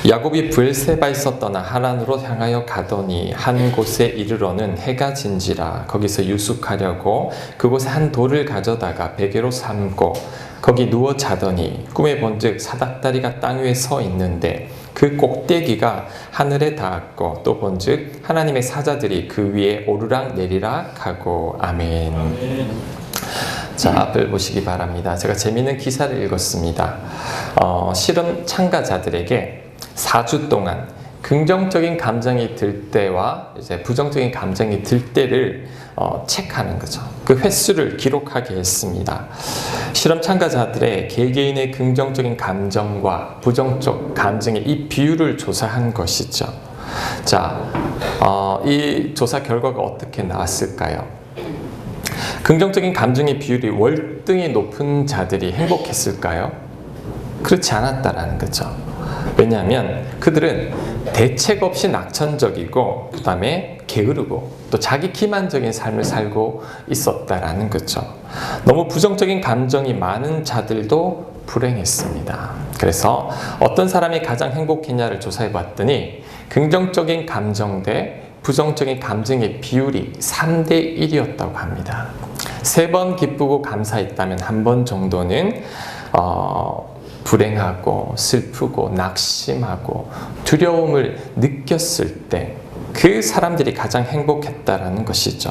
야곱이 브엘세바에서 떠나 하란으로 향하여 가더니 한 곳에 이르러는 해가 진지라. 거기서 유숙하려고 그곳에 한 돌을 가져다가 베개로 삼고 거기 누워 자더니 꿈에 본즉 사닥다리가 땅 위에 서 있는데 그 꼭대기가 하늘에 닿았고 또 본즉 하나님의 사자들이 그 위에 오르락 내리락 하고. 아멘. 자, 앞을 보시기 바랍니다. 제가 재미있는 기사를 읽었습니다. 실험 참가자들에게 4주 동안 긍정적인 감정이 들 때와 이제 부정적인 감정이 들 때를 체크하는 거죠. 그 횟수를 기록하게 했습니다. 실험 참가자들의 개개인의 긍정적인 감정과 부정적 감정의 이 비율을 조사한 것이죠. 자, 이 조사 결과가 어떻게 나왔을까요? 긍정적인 감정의 비율이 월등히 높은 자들이 행복했을까요? 그렇지 않았다라는 거죠. 왜냐하면 그들은 대책 없이 낙천적이고 그 다음에 게으르고 또 자기 기만적인 삶을 살고 있었다라는 거죠. 너무 부정적인 감정이 많은 자들도 불행했습니다. 그래서 어떤 사람이 가장 행복했냐를 조사해 봤더니 긍정적인 감정 대 부정적인 감정의 비율이 3대 1이었다고 합니다. 3번 기쁘고 감사했다면 1번 정도는 불행하고 슬프고 낙심하고 두려움을 느꼈을 때 그 사람들이 가장 행복했다라는 것이죠.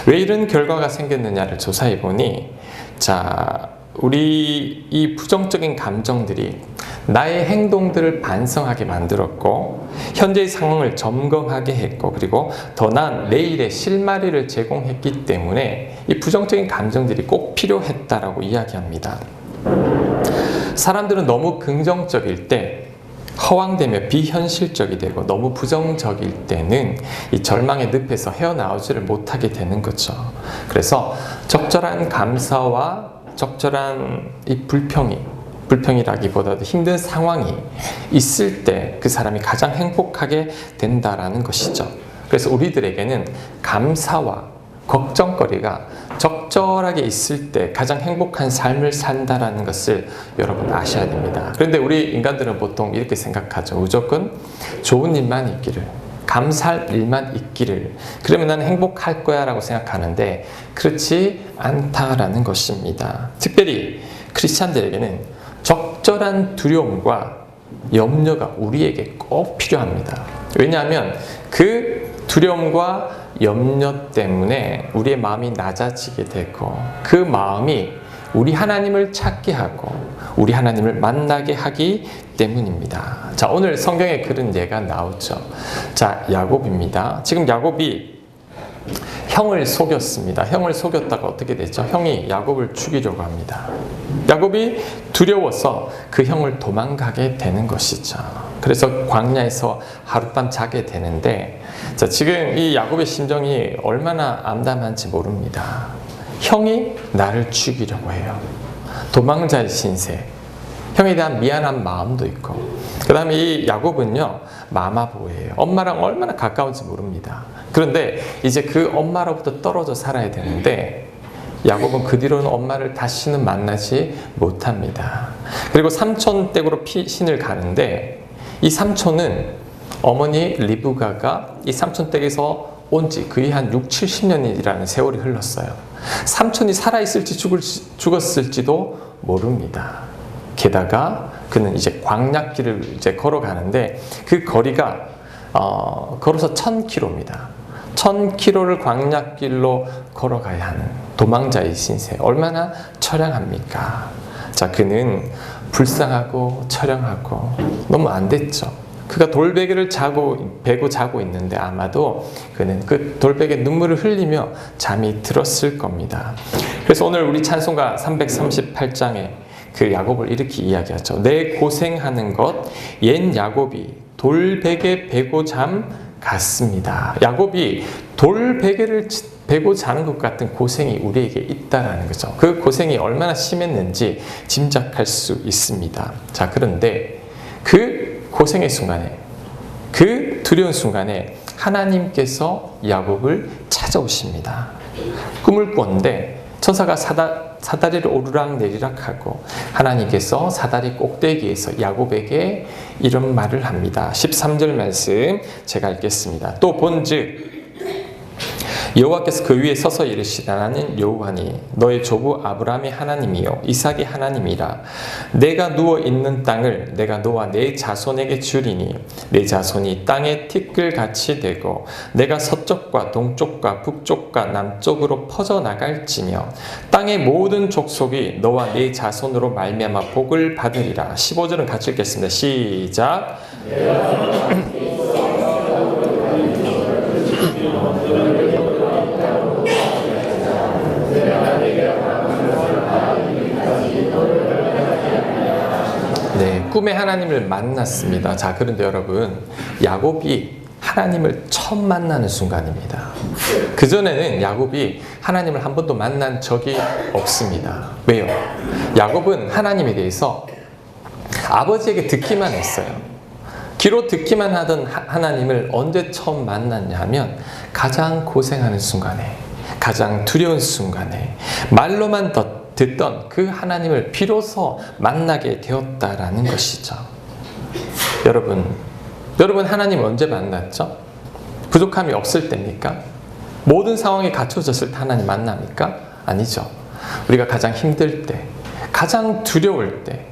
왜 이런 결과가 생겼느냐를 조사해 보니, 자, 우리 이 부정적인 감정들이 나의 행동들을 반성하게 만들었고 현재의 상황을 점검하게 했고 그리고 더 나은 내일의 실마리를 제공했기 때문에 이 부정적인 감정들이 꼭 필요했다라고 이야기합니다. 사람들은 너무 긍정적일 때 허황되며 비현실적이 되고 너무 부정적일 때는 이 절망의 늪에서 헤어나오지를 못하게 되는 거죠. 그래서 적절한 감사와 적절한 이 불평이라기보다도 힘든 상황이 있을 때 그 사람이 가장 행복하게 된다라는 것이죠. 그래서 우리들에게는 감사와 걱정거리가 적절하게 있을 때 가장 행복한 삶을 산다라는 것을 여러분 아셔야 됩니다. 그런데 우리 인간들은 보통 이렇게 생각하죠. 무조건 좋은 일만 있기를, 감사할 일만 있기를, 그러면 나는 행복할 거야 라고 생각하는데 그렇지 않다라는 것입니다. 특별히 크리스찬들에게는 적절한 두려움과 염려가 우리에게 꼭 필요합니다. 왜냐하면 그 두려움과 염려 때문에 우리의 마음이 낮아지게 되고 그 마음이 우리 하나님을 찾게 하고 우리 하나님을 만나게 하기 때문입니다. 자, 오늘 성경에 그런 예가 나오죠. 자, 야곱입니다. 지금 야곱이 형을 속였습니다. 형을 속였다가 어떻게 됐죠? 형이 야곱을 죽이려고 합니다. 야곱이 두려워서 그 형을 도망가게 되는 것이죠. 그래서 광야에서 하룻밤 자게 되는데, 자, 지금 이 야곱의 심정이 얼마나 암담한지 모릅니다. 형이 나를 죽이려고 해요. 도망자의 신세. 형에 대한 미안한 마음도 있고, 그 다음에 이 야곱은요, 마마보예요. 엄마랑 얼마나 가까운지 모릅니다. 그런데 이제 그 엄마로부터 떨어져 살아야 되는데 야곱은 그 뒤로는 엄마를 다시는 만나지 못합니다. 그리고 삼촌 댁으로 피신을 가는데 이 삼촌은 어머니 리브가가 이 삼촌 댁에서 온 지 거의 한 60-70년이라는 세월이 흘렀어요. 삼촌이 살아있을지 죽었을지도 모릅니다. 게다가 그는 이제 광야길을 이제 걸어가는데 그 거리가 걸어서 1000km입니다. 1000km를 광야길로 걸어가야 하는 도망자의 신세, 얼마나 처량합니까? 자, 그는 불쌍하고 처량하고 너무 안 됐죠. 그가 돌베개를 베고 자고 있는데 아마도 그는 그 돌베개 눈물을 흘리며 잠이 들었을 겁니다. 그래서 오늘 우리 찬송가 338장에 그 야곱을 이렇게 이야기하죠. 내 고생하는 것 옛 야곱이 돌베개 베고 잠 같습니다. 야곱이 돌베개를 베고 자는 것 같은 고생이 우리에게 있다라는 거죠. 그 고생이 얼마나 심했는지 짐작할 수 있습니다. 자, 그런데 그 고생의 순간에, 그 두려운 순간에 하나님께서 야곱을 찾아오십니다. 꿈을 꿨는데 천사가 사다리를 오르락 내리락 하고 하나님께서 사다리 꼭대기에서 야곱에게 이런 말을 합니다. 13절 말씀 제가 읽겠습니다. 또 본즉 여호와께서 그 위에 서서 이르시되 나는 여호와니 너의 조부 아브라함의 하나님이요 이삭의 하나님이라. 내가 누워 있는 땅을 내가 너와 내 자손에게 주리니 내 자손이 땅의 티끌같이 되고 내가 서쪽과 동쪽과 북쪽과 남쪽으로 퍼져나갈지며 땅의 모든 족속이 너와 내 자손으로 말미암아 복을 받으리라. 15절은 같이 읽겠습니다. 시작. 네, 꿈에 하나님을 만났습니다. 자, 그런데 여러분, 야곱이 하나님을 처음 만나는 순간입니다. 그전에는 야곱이 하나님을 한 번도 만난 적이 없습니다. 왜요? 야곱은 하나님에 대해서 아버지에게 듣기만 했어요. 귀로 듣기만 하던 하나님을 언제 처음 만났냐 하면 가장 고생하는 순간에, 가장 두려운 순간에, 말로만 듣던 그 하나님을 비로소 만나게 되었다라는 것이죠. 여러분 하나님 언제 만났죠? 부족함이 없을 때입니까? 모든 상황이 갖춰졌을 때 하나님 만납니까? 아니죠. 우리가 가장 힘들 때, 가장 두려울 때,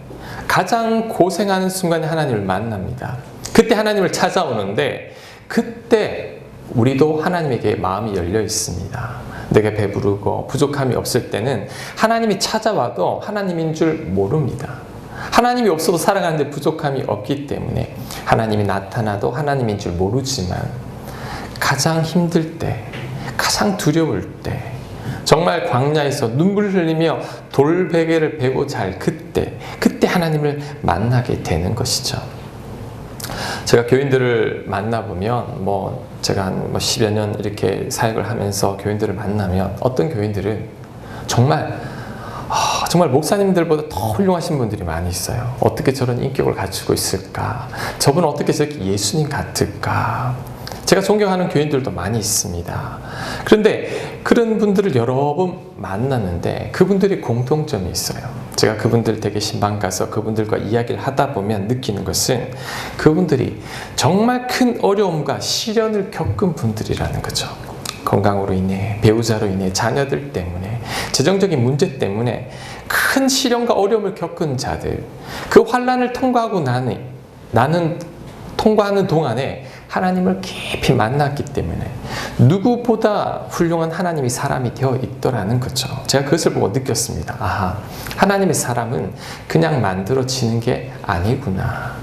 가장 고생하는 순간에 하나님을 만납니다. 그때 하나님을 찾아오는데 그때 우리도 하나님에게 마음이 열려 있습니다. 내가 배부르고 부족함이 없을 때는 하나님이 찾아와도 하나님인 줄 모릅니다. 하나님이 없어도 살아가는데 부족함이 없기 때문에 하나님이 나타나도 하나님인 줄 모르지만 가장 힘들 때, 가장 두려울 때, 정말 광야에서 눈물 흘리며 돌베개를 베고 잘 그때 하나님을 만나게 되는 것이죠. 제가 교인들을 만나보면 제가 한 10여 년 이렇게 사역을 하면서 교인들을 만나면 어떤 교인들은 정말 목사님들보다 더 훌륭하신 분들이 많이 있어요. 어떻게 저런 인격을 갖추고 있을까? 저분은 어떻게 저렇게 예수님 같을까? 제가 존경하는 교인들도 많이 있습니다. 그런데 그런 분들을 여러 번 만났는데 그분들이 공통점이 있어요. 제가 그분들 댁에 신방 가서 그분들과 이야기를 하다 보면 느끼는 것은 그분들이 정말 큰 어려움과 시련을 겪은 분들이라는 거죠. 건강으로 인해, 배우자로 인해, 자녀들 때문에, 재정적인 문제 때문에 큰 시련과 어려움을 겪은 자들, 그 환난을 통과하고 통과하는 동안에 하나님을 깊이 만났기 때문에 누구보다 훌륭한 하나님이 사람이 되어 있더라는 거죠. 제가 그것을 보고 느꼈습니다. 아하, 하나님의 사람은 그냥 만들어지는 게 아니구나.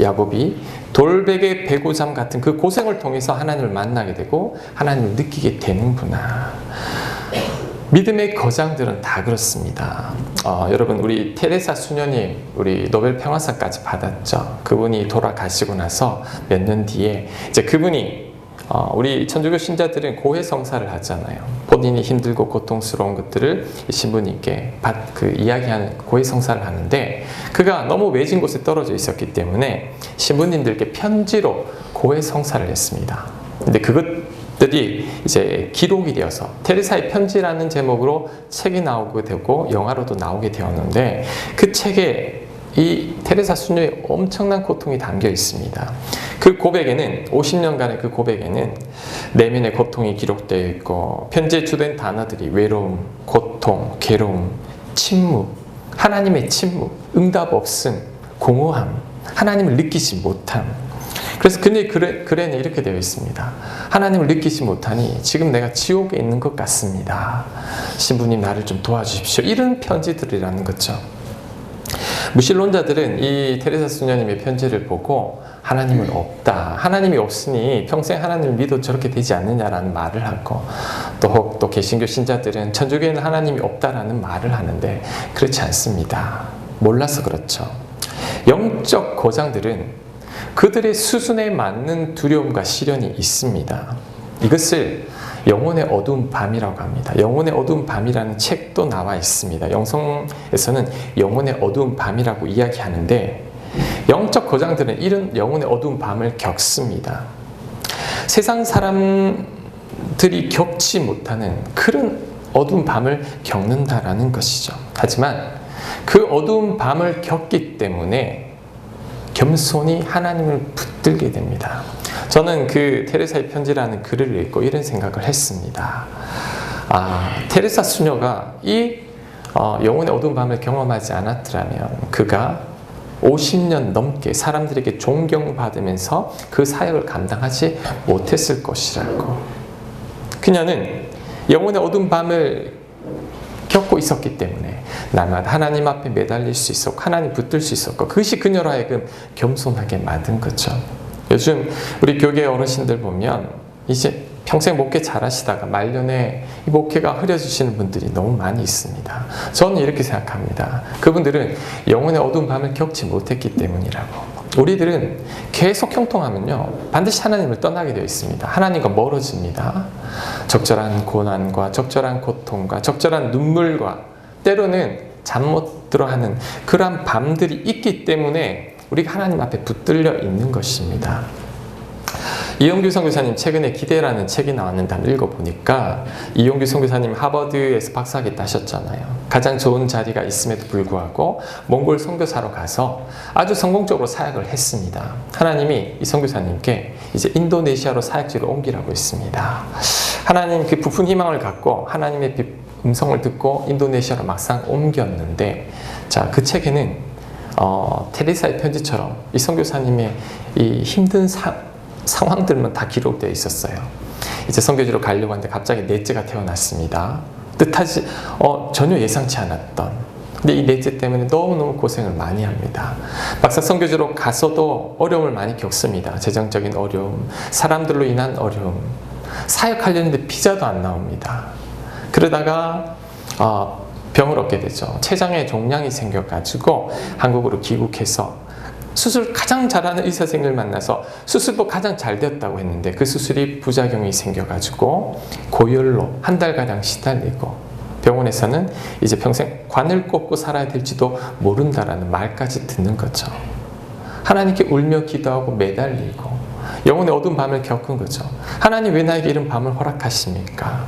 야곱이 돌베개 베고잠 같은 그 고생을 통해서 하나님을 만나게 되고 하나님을 느끼게 되는구나. 믿음의 거장들은 다 그렇습니다. 여러분, 우리 테레사 수녀님, 우리 노벨 평화상까지 받았죠. 그분이 돌아가시고 나서 몇 년 뒤에 이제 그분이 우리 천주교 신자들은 고해 성사를 하잖아요. 본인이 힘들고 고통스러운 것들을 신부님께 이야기하는 고해 성사를 하는데 그가 너무 외진 곳에 떨어져 있었기 때문에 신부님들께 편지로 고해 성사를 했습니다. 근데 그것들이 이제 기록이 되어서 테레사의 편지라는 제목으로 책이 나오게 되고 영화로도 나오게 되었는데 그 책에 이 테레사 수녀의 엄청난 고통이 담겨 있습니다. 그 고백에는 50년간의 그 고백에는 내면의 고통이 기록되어 있고 편지에 주된 단어들이 외로움, 고통, 괴로움, 침묵, 하나님의 침묵, 응답 없음, 공허함, 하나님을 느끼지 못함. 그래서 근데 글에는 이렇게 되어 있습니다. 하나님을 느끼지 못하니 지금 내가 지옥에 있는 것 같습니다. 신부님 나를 좀 도와주십시오. 이런 편지들이라는 거죠. 무신론자들은 이 테레사 수녀님의 편지를 보고 하나님은 없다. 하나님이 없으니 평생 하나님을 믿어도 저렇게 되지 않느냐라는 말을 하고 또 개신교 신자들은 천주교에는 하나님이 없다라는 말을 하는데 그렇지 않습니다. 몰라서 그렇죠. 영적 거장들은 그들의 수준에 맞는 두려움과 시련이 있습니다. 이것을 영혼의 어두운 밤이라고 합니다. 영혼의 어두운 밤이라는 책도 나와 있습니다. 영성에서는 영혼의 어두운 밤이라고 이야기하는데 영적 거장들은 이런 영혼의 어두운 밤을 겪습니다. 세상 사람들이 겪지 못하는 그런 어두운 밤을 겪는다라는 것이죠. 하지만 그 어두운 밤을 겪기 때문에 겸손히 하나님을 붙들게 됩니다. 저는 그 테레사의 편지라는 글을 읽고 이런 생각을 했습니다. 테레사 수녀가 이 영혼의 어두운 밤을 경험하지 않았더라면 그가 50년 넘게 사람들에게 존경받으면서 그 사역을 감당하지 못했을 것이라고. 그녀는 영혼의 어두운 밤을 겪고 있었기 때문에 날마다 하나님 앞에 매달릴 수 있었고 하나님 붙들 수 있었고 그것이 그녀로 하여금 겸손하게 만든 거죠. 요즘 우리 교계 어르신들 보면 이제 평생 목회 잘하시다가 말년에 이 목회가 흐려지시는 분들이 너무 많이 있습니다. 저는 이렇게 생각합니다. 그분들은 영혼의 어두운 밤을 겪지 못했기 때문이라고. 우리들은 계속 형통하면요 반드시 하나님을 떠나게 되어 있습니다. 하나님과 멀어집니다. 적절한 고난과 적절한 고통과 적절한 눈물과 때로는 잠 못 들어하는 그러한 밤들이 있기 때문에 우리가 하나님 앞에 붙들려 있는 것입니다. 이용규 선교사님 최근에 기대라는 책이 나왔는데 한번 읽어보니까 이용규 선교사님 하버드에서 박사학위 따셨잖아요. 가장 좋은 자리가 있음에도 불구하고 몽골 선교사로 가서 아주 성공적으로 사역을 했습니다. 하나님이 이 선교사님께 이제 인도네시아로 사역지로 옮기라고 했습니다. 하나님 그 부푼 희망을 갖고 하나님의 음성을 듣고 인도네시아로 막상 옮겼는데 자, 그 책에는 테레사의 편지처럼 이 선교사님의 이 힘든 상황들만 다 기록되어 있었어요. 이제 선교지로 가려고 하는데 갑자기 넷째가 태어났습니다. 뜻하지 전혀 예상치 않았던. 근데 이 넷째 때문에 너무너무 고생을 많이 합니다. 막상 선교지로 가서도 어려움을 많이 겪습니다. 재정적인 어려움, 사람들로 인한 어려움, 사역하려는데 비자도 안 나옵니다. 그러다가 병을 얻게 되죠. 췌장에 종양이 생겨가지고 한국으로 귀국해서 수술 가장 잘하는 의사 선생님을 만나서 수술도 가장 잘 되었다고 했는데 그 수술이 부작용이 생겨가지고 고열로 한 달가량 시달리고 병원에서는 이제 평생 관을 꽂고 살아야 될지도 모른다라는 말까지 듣는 거죠. 하나님께 울며 기도하고 매달리고 영혼의 어두운 밤을 겪은 거죠. 하나님 왜 나에게 이런 밤을 허락하십니까?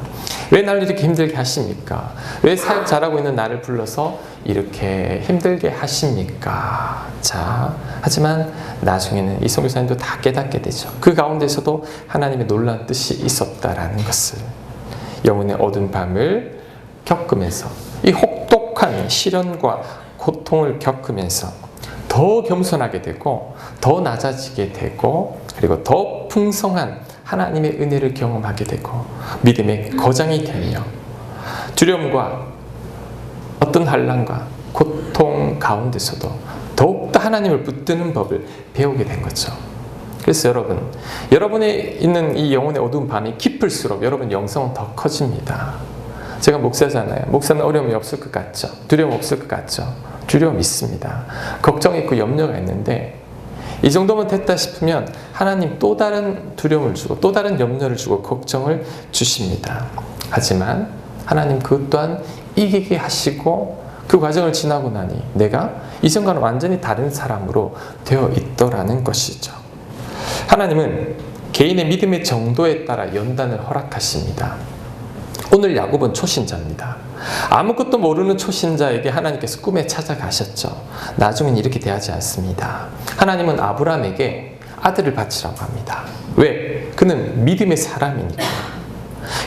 왜 나를 이렇게 힘들게 하십니까? 왜 사역 잘하고 있는 나를 불러서 이렇게 힘들게 하십니까? 자, 하지만 나중에는 이 선교사님도 다 깨닫게 되죠. 그 가운데서도 하나님의 놀라운 뜻이 있었다라는 것을 영혼의 어두운 밤을 겪으면서 이 혹독한 시련과 고통을 겪으면서 더 겸손하게 되고 더 낮아지게 되고 그리고 더 풍성한 하나님의 은혜를 경험하게 되고 믿음의 거장이 되며 두려움과 어떤 환난과 고통 가운데서도 더욱더 하나님을 붙드는 법을 배우게 된 거죠. 그래서 여러분의 있는 이 영혼의 어두운 밤이 깊을수록 여러분 영성은 더 커집니다. 제가 목사잖아요. 목사는 어려움이 없을 것 같죠? 두려움 없을 것 같죠? 두려움 있습니다. 걱정이 있고 염려가 있는데 이 정도면 됐다 싶으면 하나님 또 다른 두려움을 주고 또 다른 염려를 주고 걱정을 주십니다. 하지만 하나님 그것 또한 이기게 하시고 그 과정을 지나고 나니 내가 이전과는 완전히 다른 사람으로 되어 있더라는 것이죠. 하나님은 개인의 믿음의 정도에 따라 연단을 허락하십니다. 오늘 야곱은 초신자입니다. 아무것도 모르는 초신자에게 하나님께서 꿈에 찾아가셨죠. 나중엔 이렇게 대하지 않습니다. 하나님은 아브라함에게 아들을 바치라고 합니다. 왜? 그는 믿음의 사람이니까.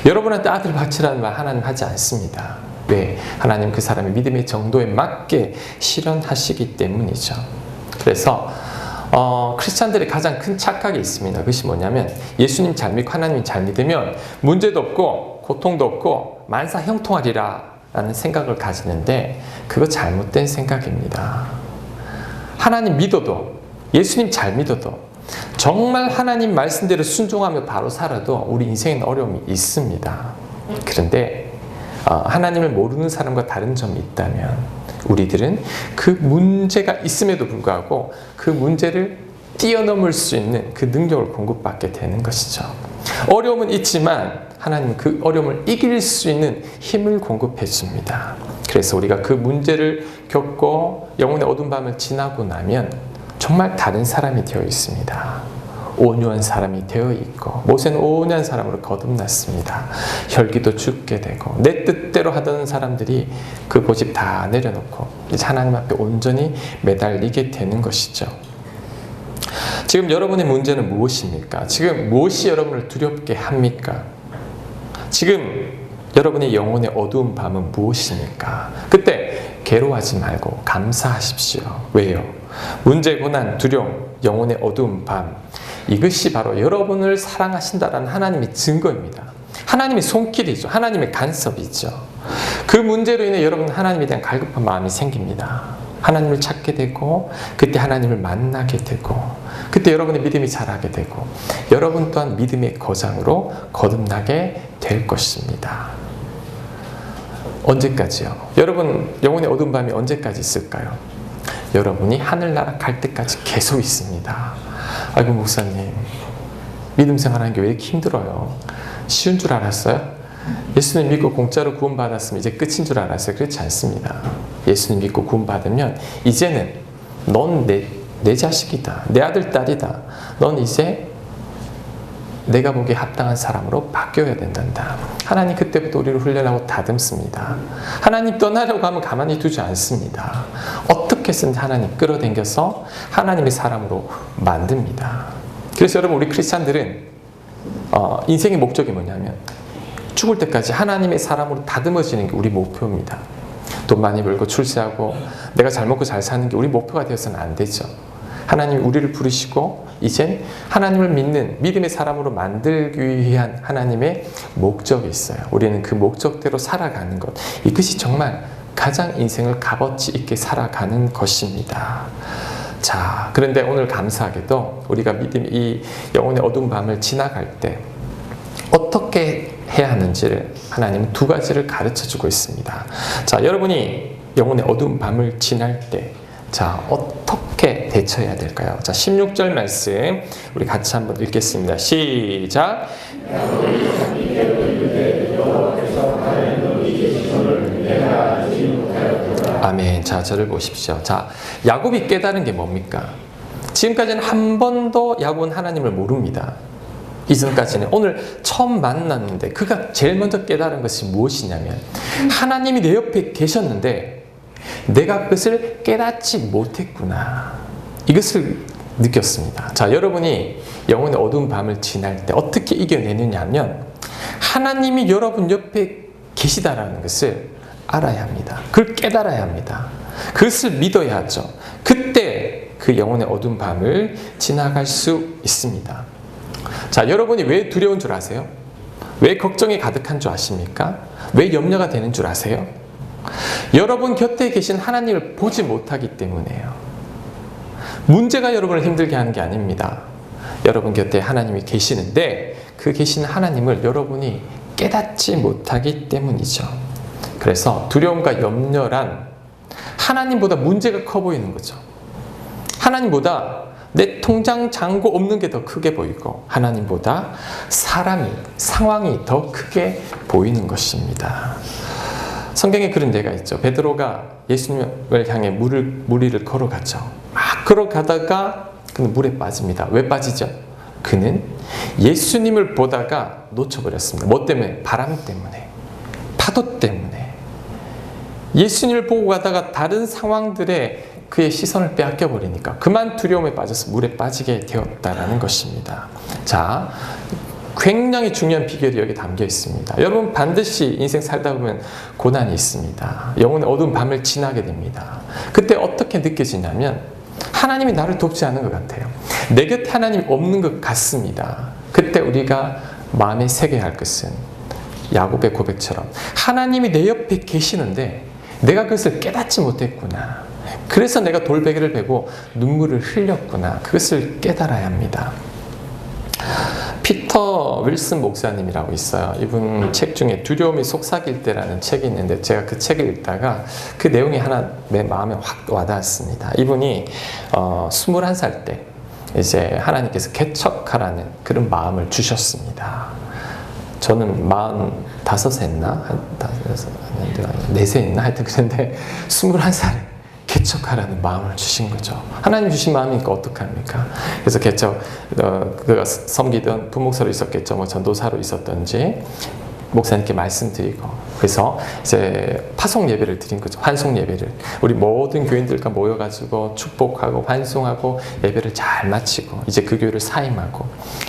여러분한테 아들 바치라는 말 하나님 하지 않습니다. 왜? 하나님 그 사람의 믿음의 정도에 맞게 실현하시기 때문이죠. 그래서 크리스찬들의 가장 큰 착각이 있습니다. 그것이 뭐냐면 예수님 잘 믿고 하나님 잘 믿으면 문제도 없고 고통도 없고 만사 형통하리라 라는 생각을 가지는데 그거 잘못된 생각입니다. 하나님 믿어도 예수님 잘 믿어도 정말 하나님 말씀대로 순종하며 바로 살아도 우리 인생에는 어려움이 있습니다. 그런데 하나님을 모르는 사람과 다른 점이 있다면 우리들은 그 문제가 있음에도 불구하고 그 문제를 뛰어넘을 수 있는 그 능력을 공급받게 되는 것이죠. 어려움은 있지만 하나님은 그 어려움을 이길 수 있는 힘을 공급해 줍니다. 그래서 우리가 그 문제를 겪고 영혼의 어두운 밤을 지나고 나면 정말 다른 사람이 되어 있습니다. 온유한 사람이 되어 있고 모세는 온유한 사람으로 거듭났습니다. 혈기도 죽게 되고 내 뜻대로 하던 사람들이 그 고집 다 내려놓고 이제 하나님 앞에 온전히 매달리게 되는 것이죠. 지금 여러분의 문제는 무엇입니까? 지금 무엇이 여러분을 두렵게 합니까? 지금 여러분의 영혼의 어두운 밤은 무엇입니까? 그때 괴로워하지 말고 감사하십시오. 왜요? 문제, 고난, 두려움, 영혼의 어두운 밤, 이것이 바로 여러분을 사랑하신다라는 하나님의 증거입니다. 하나님의 손길이죠. 하나님의 간섭이죠. 그 문제로 인해 여러분은 하나님에 대한 갈급한 마음이 생깁니다. 하나님을 찾게 되고 그때 하나님을 만나게 되고 그때 여러분의 믿음이 자라게 되고 여러분 또한 믿음의 거장으로 거듭나게 될 것입니다. 언제까지요? 여러분 영혼의 어두운 밤이 언제까지 있을까요? 여러분이 하늘나라 갈 때까지 계속 있습니다. 아이고 목사님 믿음 생활하는 게 왜 이렇게 힘들어요? 쉬운 줄 알았어요? 예수님 믿고 공짜로 구원받았으면 이제 끝인 줄 알았어요? 그렇지 않습니다. 예수님 믿고 구원받으면 이제는 넌 내 자식이다. 내 아들, 딸이다. 넌 이제 내가 보기에 합당한 사람으로 바뀌어야 된단다. 하나님 그때부터 우리를 훈련하고 다듬습니다. 하나님 떠나려고 하면 가만히 두지 않습니다. 어떻게 해서든 하나님 끌어당겨서 하나님의 사람으로 만듭니다. 그래서 여러분 우리 크리스찬들은 인생의 목적이 뭐냐면 죽을 때까지 하나님의 사람으로 다듬어지는 게 우리 목표입니다. 돈 많이 벌고 출세하고 내가 잘 먹고 잘 사는 게 우리 목표가 되어서는 안 되죠. 하나님이 우리를 부르시고 이젠 하나님을 믿는 믿음의 사람으로 만들기 위한 하나님의 목적이 있어요. 우리는 그 목적대로 살아가는 것, 이것이 정말 가장 인생을 값어치 있게 살아가는 것입니다. 자, 그런데 오늘 감사하게도 우리가 이 영혼의 어두운 밤을 지나갈 때 어떻게 해야 하는지를 하나님은 두 가지를 가르쳐주고 있습니다. 자, 여러분이 영혼의 어두운 밤을 지날 때 자, 어떻게 대처해야 될까요? 자, 16절 말씀 우리 같이 한번 읽겠습니다. 시작. 아멘. 자, 저를 보십시오. 자, 야곱이 깨달은 게 뭡니까? 지금까지는 한 번도 야곱은 하나님을 모릅니다. 이전까지는 오늘 처음 만났는데 그가 제일 먼저 깨달은 것이 무엇이냐면 하나님이 내 옆에 계셨는데 내가 그것을 깨닫지 못했구나. 이것을 느꼈습니다. 자, 여러분이 영혼의 어두운 밤을 지날 때 어떻게 이겨내느냐 하면 하나님이 여러분 옆에 계시다라는 것을 알아야 합니다. 그걸 깨달아야 합니다. 그것을 믿어야 하죠. 그때 그 영혼의 어두운 밤을 지나갈 수 있습니다. 자, 여러분이 왜 두려운 줄 아세요? 왜 걱정이 가득한 줄 아십니까? 왜 염려가 되는 줄 아세요? 여러분 곁에 계신 하나님을 보지 못하기 때문에요. 문제가 여러분을 힘들게 하는 게 아닙니다. 여러분 곁에 하나님이 계시는데 그 계신 하나님을 여러분이 깨닫지 못하기 때문이죠. 그래서 두려움과 염려란 하나님보다 문제가 커 보이는 거죠. 하나님보다 내 통장 잔고 없는 게 더 크게 보이고 하나님보다 상황이 더 크게 보이는 것입니다. 성경에 그런 데가 있죠. 베드로가 예수님을 향해 물 위를 걸어갔죠. 막 걸어가다가 그는 물에 빠집니다. 왜 빠지죠? 그는 예수님을 보다가 놓쳐버렸습니다. 뭐 때문에? 바람 때문에, 파도 때문에. 예수님을 보고 가다가 다른 상황들에 그의 시선을 빼앗겨 버리니까 그만 두려움에 빠져서 물에 빠지게 되었다라는 것입니다. 자, 굉장히 중요한 비결이 여기 담겨 있습니다. 여러분 반드시 인생 살다 보면 고난이 있습니다. 영혼의 어두운 밤을 지나게 됩니다. 그때 어떻게 느껴지냐면 하나님이 나를 돕지 않은 것 같아요. 내 곁에 하나님이 없는 것 같습니다. 그때 우리가 마음에 새겨야 할 것은 야곱의 고백처럼 하나님이 내 옆에 계시는데 내가 그것을 깨닫지 못했구나. 그래서 내가 돌베개를 베고 눈물을 흘렸구나. 그것을 깨달아야 합니다. 피터 윌슨 목사님이라고 있어요. 이분 책 중에 두려움이 속삭일 때라는 책이 있는데 제가 그 책을 읽다가 그 내용이 하나 내 마음에 확 와닿았습니다. 이분이 21살 때 이제 하나님께서 개척하라는 그런 마음을 주셨습니다. 저는 45세 했나? 4세 했나? 하여튼 그런데 21살에 개척하라는 마음을 주신 거죠. 하나님 주신 마음이니까 어떡합니까? 그래서 개척, 그가 섬기던 부목사로 있었겠죠. 뭐 전도사로 있었던지 목사님께 말씀드리고, 그래서 이제 파송 예배를 드린 거죠. 환송 예배를 우리 모든 교인들과 모여가지고 축복하고 환송하고 예배를 잘 마치고, 이제 그 교회를 사임하고,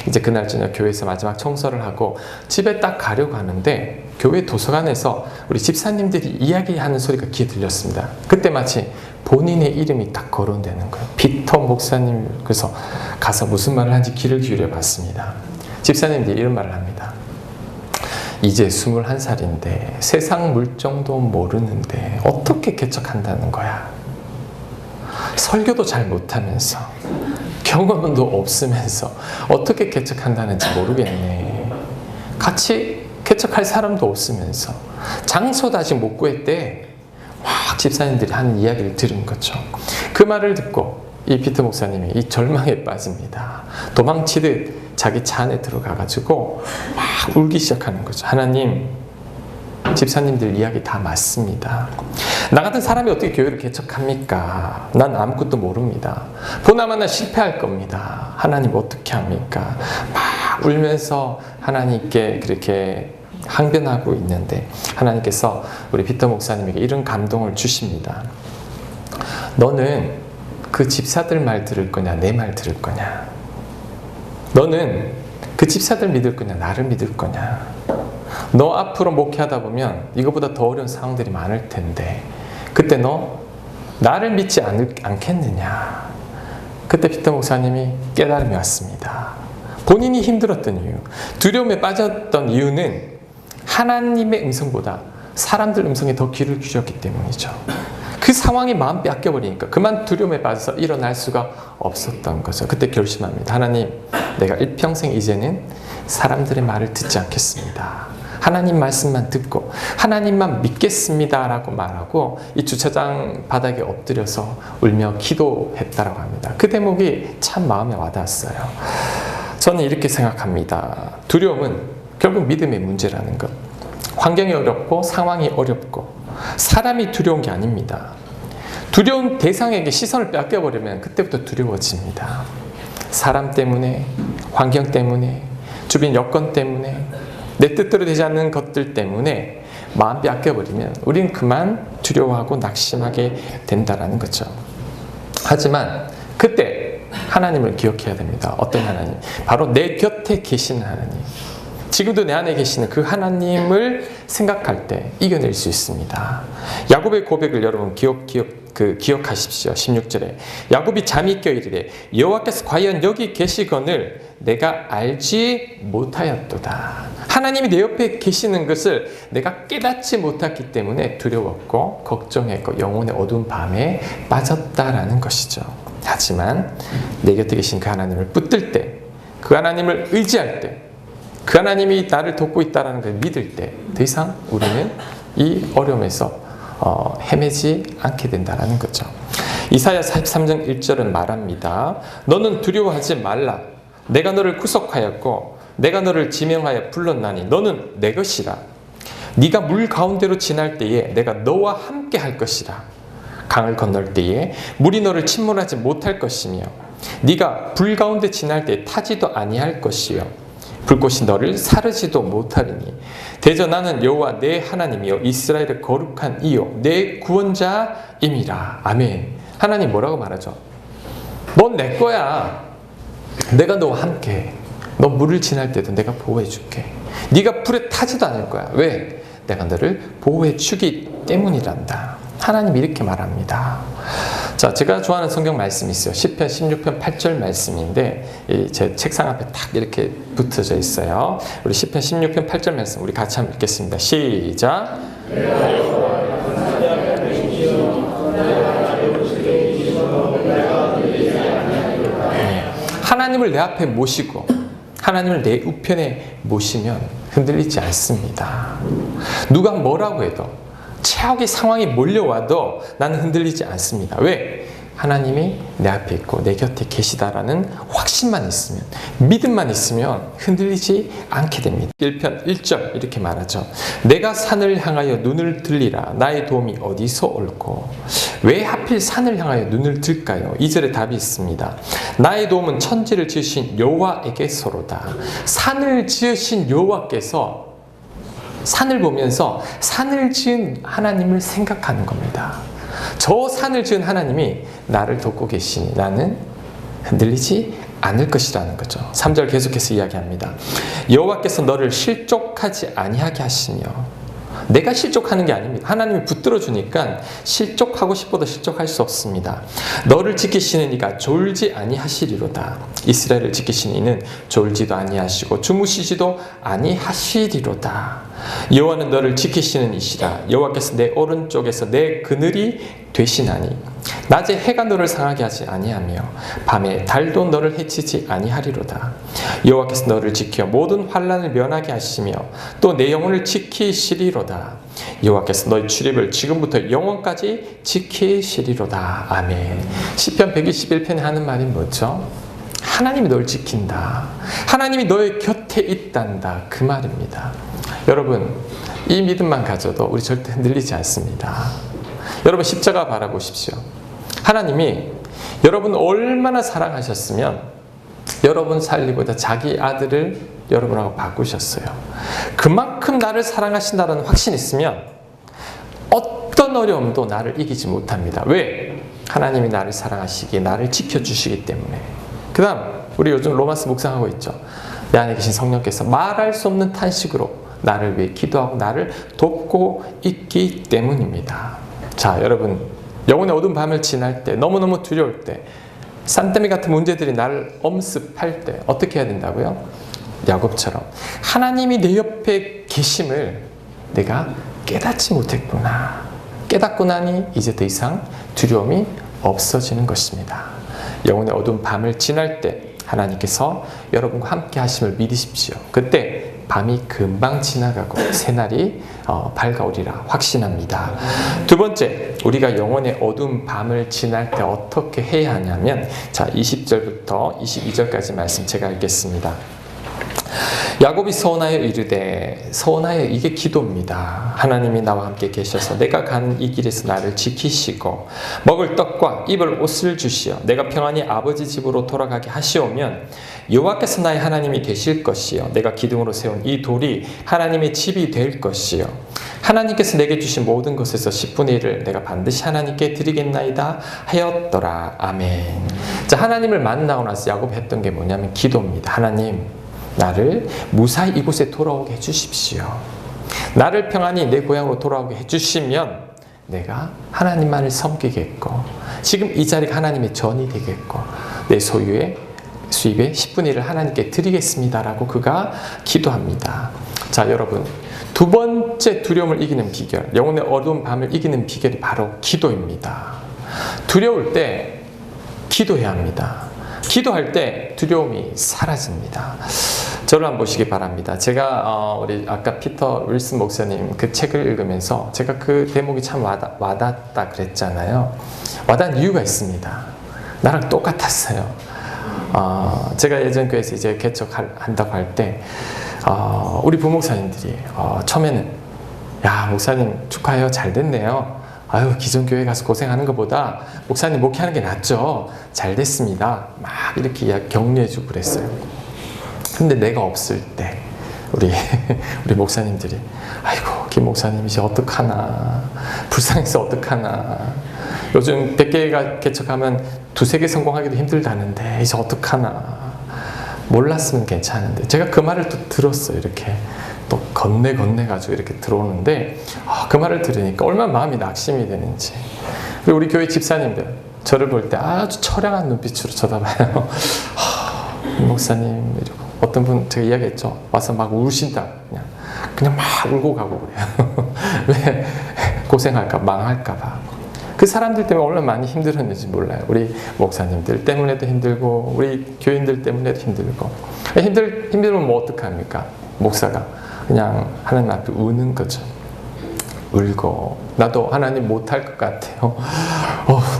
이제 그날 저녁 교회에서 마지막 청소를 하고 집에 딱 가려고 하는데 교회 도서관에서 우리 집사님들이 이야기하는 소리가 귀에 들렸습니다. 그때 마치 본인의 이름이 딱 거론되는 거예요. 피터 목사님. 그래서 가서 무슨 말을 하는지 귀를 기울여 봤습니다. 집사님들이 이런 말을 합니다. 이제 21살인데 세상 물정도 모르는데 어떻게 개척한다는 거야. 설교도 잘 못하면서 경험도 없으면서 어떻게 개척한다는지 모르겠네. 같이 개척할 사람도 없으면서 장소도 아직 못 구했대. 막 집사님들이 하는 이야기를 들은 거죠. 그 말을 듣고 이 피터 목사님이 이 절망에 빠집니다. 도망치듯 자기 차 안에 들어가가지고 막 울기 시작하는 거죠. 하나님, 집사님들 이야기 다 맞습니다. 나 같은 사람이 어떻게 교회를 개척합니까? 난 아무것도 모릅니다. 보나마나 실패할 겁니다. 하나님 어떻게 합니까? 막 울면서 하나님께 그렇게 항변하고 있는데 하나님께서 우리 피터 목사님에게 이런 감동을 주십니다. 너는 그 집사들 말 들을 거냐, 내 말 들을 거냐? 너는 그 집사들 믿을 거냐, 나를 믿을 거냐? 너 앞으로 목회하다 보면 이거보다 더 어려운 상황들이 많을 텐데 그때 너 나를 믿지 않겠느냐? 그때 피터 목사님이 깨달음이 왔습니다. 본인이 힘들었던 이유, 두려움에 빠졌던 이유는 하나님의 음성보다 사람들 음성에 더 귀를 기울였기 때문이죠. 그 상황이 마음 뺏겨버리니까 그만 두려움에 빠져서 일어날 수가 없었던 거죠. 그때 결심합니다. 하나님, 내가 일평생 이제는 사람들의 말을 듣지 않겠습니다. 하나님 말씀만 듣고 하나님만 믿겠습니다 라고 말하고 이 주차장 바닥에 엎드려서 울며 기도했다라고 합니다. 그 대목이 참 마음에 와닿았어요. 저는 이렇게 생각합니다. 두려움은 결국 믿음의 문제라는 것. 환경이 어렵고 상황이 어렵고 사람이 두려운 게 아닙니다. 두려운 대상에게 시선을 뺏겨버리면 그때부터 두려워집니다. 사람 때문에, 환경 때문에, 주변 여건 때문에, 내 뜻대로 되지 않는 것들 때문에 마음 뺏겨버리면 우리는 그만 두려워하고 낙심하게 된다는 거죠. 하지만 그때 하나님을 기억해야 됩니다. 어떤 하나님? 바로 내 곁에 계시는 하나님. 지금도 내 안에 계시는 그 하나님을 생각할 때 이겨낼 수 있습니다. 야곱의 고백을 여러분 기억하십시오. 16절에 야곱이 잠이 깨어 이르되 여호와께서 과연 여기 계시거늘 내가 알지 못하였도다. 하나님이 내 옆에 계시는 것을 내가 깨닫지 못했기 때문에 두려웠고 걱정했고 영혼의 어두운 밤에 빠졌다라는 것이죠. 하지만 내 곁에 계신 그 하나님을 붙들 때, 그 하나님을 의지할 때, 그 하나님이 나를 돕고 있다는 걸 믿을 때 더 이상 우리는 이 어려움에서 헤매지 않게 된다는 거죠. 이사야 43장 1절은 말합니다. 너는 두려워하지 말라. 내가 너를 구속하였고 내가 너를 지명하여 불렀나니 너는 내 것이라. 네가 물 가운데로 지날 때에 내가 너와 함께 할 것이라. 강을 건널 때에 물이 너를 침몰하지 못할 것이며 네가 불 가운데 지날 때에 타지도 아니할 것이요 불꽃이 너를 사르지도 못하리니 대저 나는 여호와 내 하나님이요 이스라엘의 거룩한 이요 내 구원자임이라. 아멘. 하나님 뭐라고 말하죠? 넌 내 거야. 내가 너와 함께. 너 물을 지날 때도 내가 보호해 줄게. 네가 불에 타지도 않을 거야. 왜? 내가 너를 보호해 주기 때문이란다. 하나님이 이렇게 말합니다. 자, 제가 좋아하는 성경 말씀이 있어요. 시편 16편 8절 말씀인데 제 책상 앞에 딱 이렇게 붙어져 있어요. 우리 시편 16편 8절 말씀 우리 같이 한번 읽겠습니다. 시작. 하나님을 내 앞에 모시고 하나님을 내 우편에 모시면 흔들리지 않습니다. 누가 뭐라고 해도 최악의 상황이 몰려와도 나는 흔들리지 않습니다. 왜? 하나님이 내 앞에 있고 내 곁에 계시다라는 확신만 있으면, 믿음만 있으면 흔들리지 않게 됩니다. 1편 1절 이렇게 말하죠. 내가 산을 향하여 눈을 들리라. 나의 도움이 어디서 올고 왜 하필 산을 향하여 눈을 들까요? 2절에 답이 있습니다. 나의 도움은 천지를 지으신 여호와에게서로다. 산을 지으신 여호와께서 산을 보면서 산을 지은 하나님을 생각하는 겁니다. 저 산을 지은 하나님이 나를 돕고 계시니 나는 흔들리지 않을 것이라는 거죠. 3절 계속해서 이야기합니다. 여호와께서 너를 실족하지 아니하게 하시며, 내가 실족하는 게 아닙니다. 하나님이 붙들어 주니까 실족하고 싶어도 실족할 수 없습니다. 너를 지키시는 이가 졸지 아니하시리로다. 이스라엘을 지키시는 이는 졸지도 아니하시고 주무시지도 아니하시리로다. 여호와는 너를 지키시는 이시라. 여호와께서 내 오른쪽에서 내 그늘이 되시나니 낮에 해가 너를 상하게 하지 아니하며 밤에 달도 너를 해치지 아니하리로다. 여호와께서 너를 지켜 모든 환난을 면하게 하시며 또 내 영혼을 지키시리로다. 여호와께서 너의 출입을 지금부터 영원까지 지키시리로다. 아멘. 시편 121편에 하는 말이 뭐죠? 하나님이 널 지킨다. 하나님이 너의 곁에 있단다. 그 말입니다. 여러분, 이 믿음만 가져도 우리 절대 흔들리지 않습니다. 여러분, 십자가 바라보십시오. 하나님이 여러분 얼마나 사랑하셨으면 여러분 살리고자 자기 아들을 여러분하고 바꾸셨어요. 그만큼 나를 사랑하신다는 확신이 있으면 어떤 어려움도 나를 이기지 못합니다. 왜? 하나님이 나를 사랑하시기에 나를 지켜주시기 때문에. 그 다음, 우리 요즘 로마서 묵상하고 있죠. 내 안에 계신 성령께서 말할 수 없는 탄식으로 나를 위해 기도하고 나를 돕고 있기 때문입니다. 자, 여러분, 영혼의 어두운 밤을 지날 때, 너무너무 두려울 때, 산더미 같은 문제들이 나를 엄습할 때 어떻게 해야 된다고요? 야곱처럼 하나님이 내 옆에 계심을 내가 깨닫지 못했구나. 깨닫고 나니 이제 더 이상 두려움이 없어지는 것입니다. 영혼의 어두운 밤을 지날 때 하나님께서 여러분과 함께 하심을 믿으십시오. 그때 밤이 금방 지나가고 새날이 밝아오리라 확신합니다. 두 번째, 우리가 영혼의 어두운 밤을 지날 때 어떻게 해야 하냐면, 자, 20절부터 22절까지 말씀 제가 읽겠습니다. 야곱이 서원하여 이르되, 서원하여, 이게 기도입니다. 하나님이 나와 함께 계셔서 내가 가는 이 길에서 나를 지키시고 먹을 떡과 입을 옷을 주시어 내가 평안히 아버지 집으로 돌아가게 하시오면 여호와께서 나의 하나님이 되실 것이요 내가 기둥으로 세운 이 돌이 하나님의 집이 될 것이요 하나님께서 내게 주신 모든 것에서 10분의 1을 내가 반드시 하나님께 드리겠나이다 하였더라. 아멘. 자, 하나님을 만나고 나서 야곱이 했던 게 뭐냐면 기도입니다. 하나님, 나를 무사히 이곳에 돌아오게 해주십시오. 나를 평안히 내 고향으로 돌아오게 해주시면 내가 하나님만을 섬기겠고 지금 이 자리가 하나님의 전이 되겠고 내 소유의 수입의 10분의 1을 하나님께 드리겠습니다라고 그가 기도합니다. 자, 여러분, 두 번째 두려움을 이기는 비결, 영혼의 어두운 밤을 이기는 비결이 바로 기도입니다. 두려울 때 기도해야 합니다. 기도할 때 두려움이 사라집니다. 저를 한번 보시기 바랍니다. 제가 우리 아까 피터 윌슨 목사님 그 책을 읽으면서 제가 그 대목이 참 와닿다 그랬잖아요. 와닿은 이유가 있습니다. 나랑 똑같았어요. 제가 예전 교회에서 이제 개척한다고 할 때 우리 부목사님들이 처음에는 야, 목사님 축하해요, 잘 됐네요. 아유, 기존 교회 가서 고생하는 것보다 목사님 목회하는 게 낫죠. 잘 됐습니다. 막 이렇게 격려해주고 그랬어요. 근데 내가 없을 때 우리 목사님들이 아이고, 김 목사님 이제 어떡하나, 불쌍해서 어떡하나, 요즘 100개가 개척하면 2-3개 성공하기도 힘들다는데 이제 어떡하나, 몰랐으면 괜찮은데 제가 그 말을 또 들었어요. 이렇게 또 건네가지고 이렇게 들어오는데 그 말을 들으니까 얼마나 마음이 낙심이 되는지. 그리고 우리 교회 집사님들 저를 볼 때 아주 처량한 눈빛으로 쳐다봐요. 목사님, 이러고 어떤 분 제가 이야기했죠. 와서 막 우신다. 그냥 막 울고 가고 그래요. 왜? 고생할까, 망할까 봐. 그 사람들 때문에 얼마나 많이 힘들었는지 몰라요. 우리 목사님들 때문에도 힘들고 우리 교인들 때문에도 힘들고. 힘들면 뭐 어떡합니까? 목사가 그냥 하나님 앞에 우는 거죠. 울고, 나도 하나님 못할 것 같아요.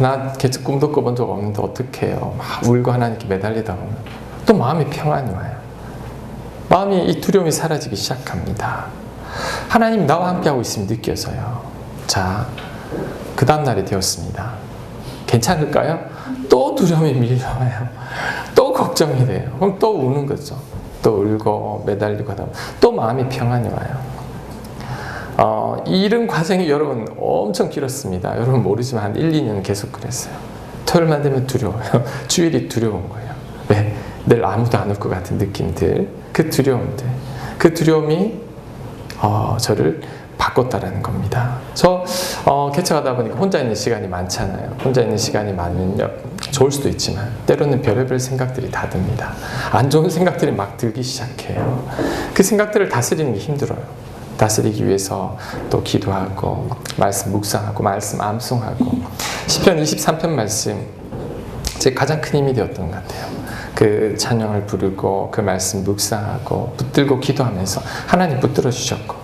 나 계속 꿈도 꿔본 적 없는데 어떡해요. 막 울고 하나님께 매달리다 보면 또 마음이 평안이 와요. 마음이, 이 두려움이 사라지기 시작합니다. 하나님 나와 함께하고 있음이 느껴져요. 자, 그 다음날이 되었습니다. 괜찮을까요? 또 두려움이 밀려와요. 또 걱정이 돼요. 그럼 또 우는 거죠. 또 울고 매달리고 하다 보면 또 마음이 평안이 와요. 이런 과정이 여러분 엄청 길었습니다. 여러분 모르지만 한 1, 2년 계속 그랬어요. 토요일만 되면 두려워요. 주일이 두려운 거예요. 왜? 늘 아무도 안 올 것 같은 느낌들, 그 두려움들, 그 두려움이 저를 바꿨다라는 겁니다. 저 개척하다 보니까 혼자 있는 시간이 많잖아요. 혼자 있는 시간이 많으면 좋을 수도 있지만 때로는 별의별 생각들이 다 듭니다. 안 좋은 생각들이 막 들기 시작해요. 그 생각들을 다스리는 게 힘들어요. 다스리기 위해서 또 기도하고 말씀 묵상하고 말씀 암송하고 시편 23편 말씀 제 가장 큰 힘이 되었던 것 같아요. 그 찬양을 부르고 그 말씀 묵상하고 붙들고 기도하면서 하나님 붙들어 주셨고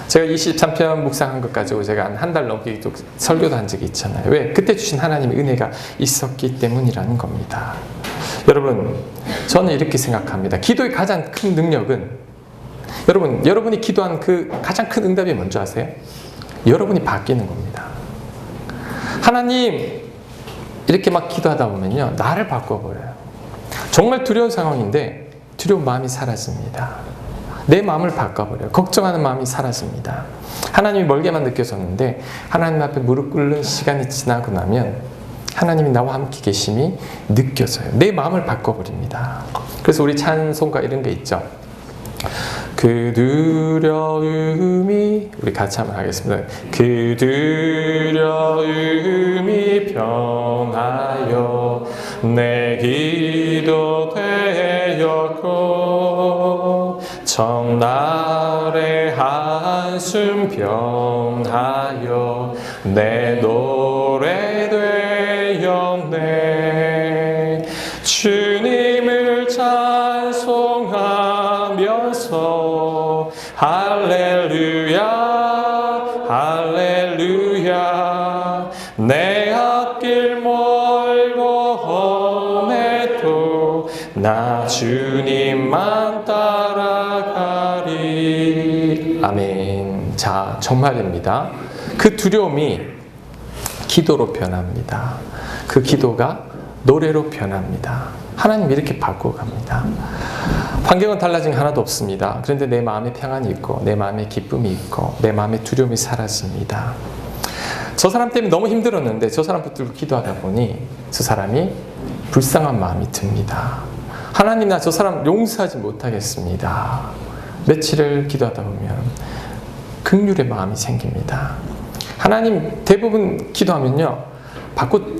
제가 23편 묵상한 것 가지고 제가 한 달 넘게 설교도 한 적이 있잖아요. 왜? 그때 주신 하나님의 은혜가 있었기 때문이라는 겁니다. 여러분 저는 이렇게 생각합니다. 기도의 가장 큰 능력은 여러분이 기도한 그 가장 큰 응답이 뭔지 아세요? 여러분이 바뀌는 겁니다. 하나님 이렇게 막 기도하다 보면요 나를 바꿔버려요. 정말 두려운 상황인데 두려운 마음이 사라집니다. 내 마음을 바꿔버려요. 걱정하는 마음이 사라집니다. 하나님이 멀게만 느껴졌는데 하나님 앞에 무릎 꿇는 시간이 지나고 나면 하나님이 나와 함께 계심이 느껴져요. 내 마음을 바꿔버립니다. 그래서 우리 찬송가 이런 게 있죠. 그 두려움이 우리 같이 한번 하겠습니다. 그 두려움이 평하여 내 기도 되었고 정날의 한숨 병하여 내 노래 되었네. 주님을 찬송하면서 할렐루야 할렐루야 내 앞길 멀고 험해도 나 주님만 따라가리. 아멘. 자, 정말입니다. 그 두려움이 기도로 변합니다. 그 기도가 노래로 변합니다. 하나님 이렇게 바꿔갑니다. 환경은 달라진 게 하나도 없습니다. 그런데 내 마음에 평안이 있고 내 마음에 기쁨이 있고 내 마음에 두려움이 사라집니다. 저 사람 때문에 너무 힘들었는데 저 사람 붙들고 기도하다 보니 저 사람이 불쌍한 마음이 듭니다. 하나님 나 저 사람 용서하지 못하겠습니다. 며칠을 기도하다 보면 긍휼의 마음이 생깁니다. 하나님 대부분 기도하면요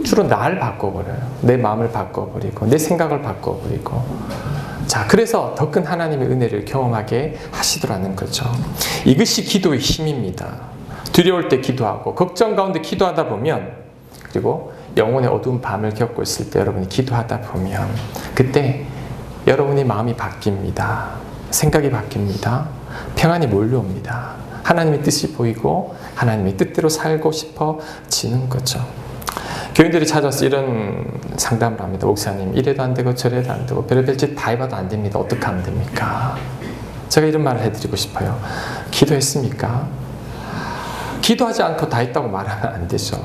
주로 나를 바꿔버려요. 내 마음을 바꿔버리고 내 생각을 바꿔버리고 자 그래서 더 큰 하나님의 은혜를 경험하게 하시더라는 거죠. 이것이 기도의 힘입니다. 두려울 때 기도하고 걱정 가운데 기도하다 보면 그리고 영혼의 어두운 밤을 겪고 있을 때 여러분이 기도하다 보면 그때 여러분의 마음이 바뀝니다. 생각이 바뀝니다. 평안이 몰려옵니다. 하나님의 뜻이 보이고 하나님의 뜻대로 살고 싶어지는 거죠. 교인들이 찾아서 이런 상담을 합니다. 목사님 이래도 안 되고 저래도 안 되고 별의별 짓 다 해봐도 안 됩니다. 어떻게 하면 됩니까? 제가 이런 말을 해드리고 싶어요. 기도했습니까? 기도하지 않고 다 했다고 말하면 안 되죠.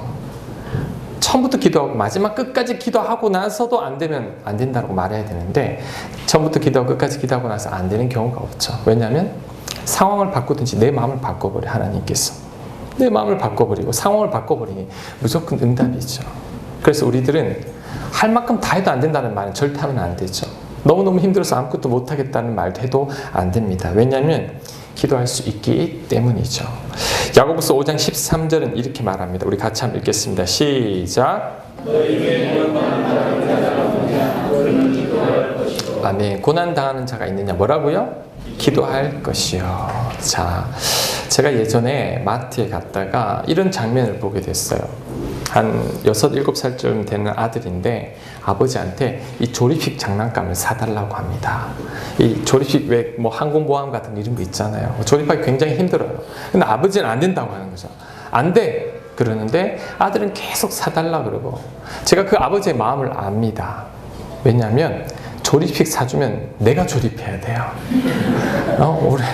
처음부터 기도하고 마지막 끝까지 기도하고 나서도 안 되면 안 된다고 말해야 되는데 처음부터 기도하고 끝까지 기도하고 나서 안 되는 경우가 없죠. 왜냐하면 상황을 바꾸든지 내 마음을 바꿔버려 하나님께서. 내 마음을 바꿔버리고 상황을 바꿔버리니 무조건 응답이죠. 그래서 우리들은 할 만큼 다 해도 안 된다는 말은 절대 하면 안 되죠. 너무너무 힘들어서 아무것도 못하겠다는 말도 해도 안 됩니다. 왜냐하면 기도할 수 있기 때문이죠. 야고보서 5장 13절은 이렇게 말합니다. 우리 같이 한번 읽겠습니다. 시작. 아멘. 고난당하는 자가 있느냐? 뭐라고요? 기도할 것이요. 자, 제가 예전에 마트에 갔다가 이런 장면을 보게 됐어요. 한 6, 7살쯤 되는 아들인데 아버지한테 이 조립식 장난감을 사달라고 합니다. 이 조립식 왜 뭐 항공모함 같은 이런 거 있잖아요. 조립하기 굉장히 힘들어요. 근데 아버지는 안 된다고 하는 거죠. 안 돼! 그러는데 아들은 계속 사달라 그러고 제가 그 아버지의 마음을 압니다. 왜냐하면 조립식 사주면 내가 조립해야 돼요. 올해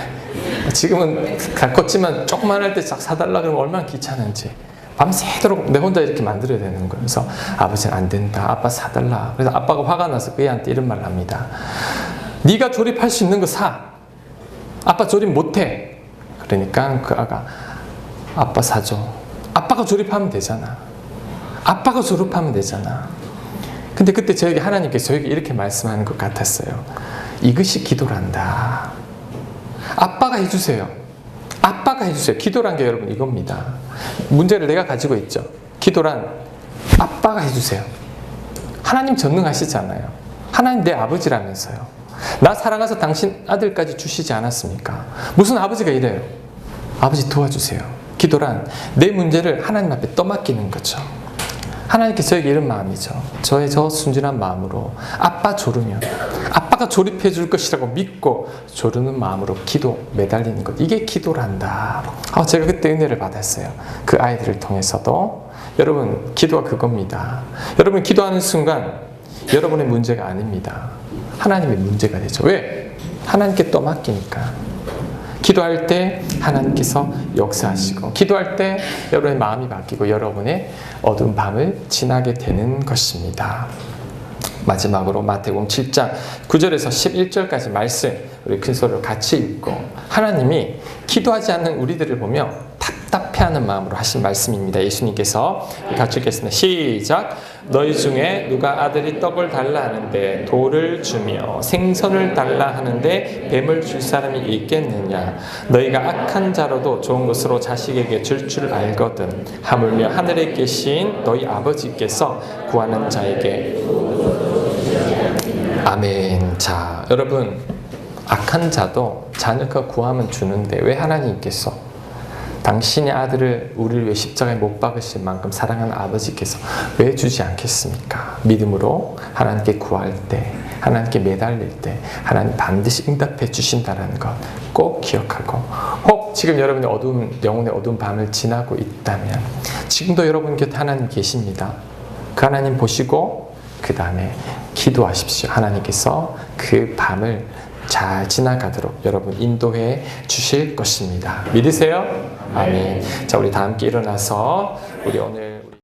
지금은 컸지만 조그만 할 때 싹 사달라 그러면 얼마나 귀찮은지 밤새도록 내 혼자 이렇게 만들어야 되는 거예요. 그래서 아버지는 안 된다. 아빠 사달라. 그래서 아빠가 화가 나서 그 애한테 이런 말을 합니다. 네가 조립할 수 있는 거 사. 아빠 조립 못해. 그러니까 그 아가 아빠 사줘. 아빠가 조립하면 되잖아. 아빠가 조립하면 되잖아. 근데 그때 저에게 하나님께서 저에게 이렇게 말씀하는 것 같았어요. 이것이 기도란다. 아빠가 해주세요. 아빠가 해주세요. 기도란 게 여러분 이겁니다. 문제를 내가 가지고 있죠. 기도란 아빠가 해주세요. 하나님 전능하시잖아요. 하나님 내 아버지라면서요. 나 사랑해서 당신 아들까지 주시지 않았습니까? 무슨 아버지가 이래요? 아버지 도와주세요. 기도란 내 문제를 하나님 앞에 떠맡기는 거죠. 하나님께서 저에게 이런 마음이죠. 저의 저 순진한 마음으로 아빠 조르면 아빠가 조립해 줄 것이라고 믿고 조르는 마음으로 기도 매달리는 것. 이게 기도란다. 제가 그때 은혜를 받았어요. 그 아이들을 통해서도. 여러분 기도가 그겁니다. 여러분 기도하는 순간 여러분의 문제가 아닙니다. 하나님의 문제가 되죠. 왜? 하나님께 떠맡기니까. 기도할 때 하나님께서 역사하시고 기도할 때 여러분의 마음이 바뀌고 여러분의 어두운 밤을 지나게 되는 것입니다. 마지막으로 마태복음 7장 9절에서 11절까지 말씀 우리 큰 소리로 같이 읽고 하나님이 기도하지 않는 우리들을 보며 답답해하는 마음으로 하신 말씀입니다. 예수님께서 같이 읽겠습니다. 시작. 너희 중에 누가 아들이 떡을 달라 하는데 돌을 주며 생선을 달라 하는데 뱀을 줄 사람이 있겠느냐. 너희가 악한 자로도 좋은 것으로 자식에게 줄 줄 알거든. 하물며 하늘에 계신 너희 아버지께서 구하는 자에게. 아멘. 자, 여러분 악한 자도 자녀가 구하면 주는데 왜 하나님께서 당신의 아들을 우리를 위해 십자가에 못 박으실 만큼 사랑하는 아버지께서 왜 주지 않겠습니까? 믿음으로 하나님께 구할 때, 하나님께 매달릴 때 하나님 반드시 응답해 주신다는 것 꼭 기억하고, 혹 지금 여러분의 영혼의 어두운 밤을 지나고 있다면 지금도 여러분 곁에 하나님 계십니다. 그 하나님 보시고 그 다음에 기도하십시오. 하나님께서 그 밤을 잘 지나가도록 여러분 인도해 주실 것입니다. 믿으세요? 아멘. 자, 우리 다 함께 일어나서 우리 오늘